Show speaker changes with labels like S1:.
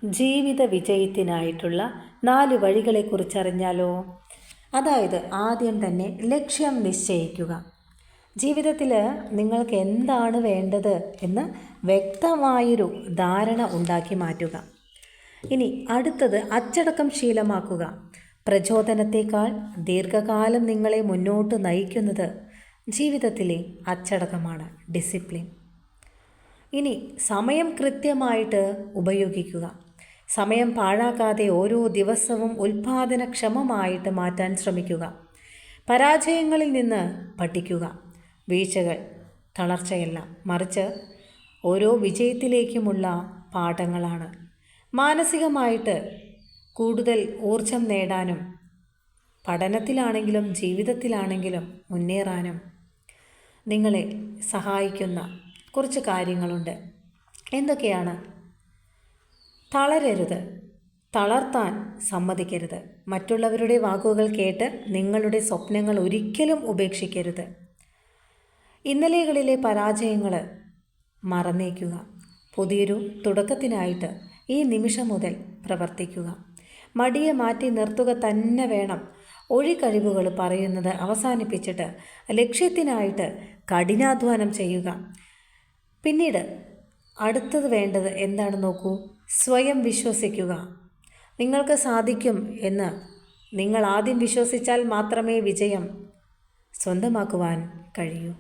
S1: ജീവിത വിജയത്തിനായിട്ടുള്ള 4 വഴികളെക്കുറിച്ചറിഞ്ഞാലോ? അതായത് ആദ്യം തന്നെ ലക്ഷ്യം നിശ്ചയിക്കുക. ജീവിതത്തിൽ നിങ്ങൾക്ക് എന്താണ് വേണ്ടത് എന്ന് വ്യക്തമായൊരു ധാരണ ഉണ്ടാക്കി മാറ്റുക. ഇനി അടുത്തത് അച്ചടക്കം ശീലമാക്കുക. പ്രചോദനത്തേക്കാൾ ദീർഘകാലം നിങ്ങളെ മുന്നോട്ട് നയിക്കുന്നത് ജീവിതത്തിലെ അച്ചടക്കമാണ്, ഡിസിപ്ലിൻ. ഇനി സമയം കൃത്യമായിട്ട് ഉപയോഗിക്കുക. സമയം പാഴാക്കാതെ ഓരോ ദിവസവും ഉൽപാദനക്ഷമമായിട്ട് മാറ്റാൻ ശ്രമിക്കുക. പരാജയങ്ങളിൽ നിന്ന് പഠിക്കുക. വീഴ്ചകൾ തളർച്ചയല്ല, മറിച്ച് ഓരോ വിജയത്തിലേക്കുമുള്ള പാഠങ്ങളാണ്. മാനസികമായിട്ട് കൂടുതൽ ഊർജം നേടാനും പഠനത്തിലാണെങ്കിലും ജീവിതത്തിലാണെങ്കിലും മുന്നേറാനും നിങ്ങളെ സഹായിക്കുന്ന കുറച്ച് കാര്യങ്ങളുണ്ട്. എന്തൊക്കെയാണ്? തളരരുത്, തളർത്താൻ സമ്മതിക്കരുത്. മറ്റുള്ളവരുടെ വാക്കുകൾ കേട്ട് നിങ്ങളുടെ സ്വപ്നങ്ങൾ ഒരിക്കലും ഉപേക്ഷിക്കരുത്. ഇന്നലെകളിലെ പരാജയങ്ങൾ മറന്നേക്കുക. പുതിയൊരു തുടക്കത്തിനായിട്ട് ഈ നിമിഷം മുതൽ പ്രവർത്തിക്കുക. മടിയെ മാറ്റി നിർത്തുക തന്നെ വേണം. ഒഴികഴിവുകൾ പറയുന്നത് അവസാനിപ്പിച്ചിട്ട് ലക്ഷ്യത്തിനായിട്ട് കഠിനാധ്വാനം ചെയ്യുക. പിന്നീട് അടുത്തത് വേണ്ടത് എന്താണ് നോക്കൂ. സ്വയം വിശ്വസിക്കുക. നിങ്ങൾക്ക് സാധിക്കും എന്ന് നിങ്ങൾ ആദ്യം വിശ്വസിച്ചാൽ മാത്രമേ വിജയം സ്വന്തമാക്കുവാൻ കഴിയൂ.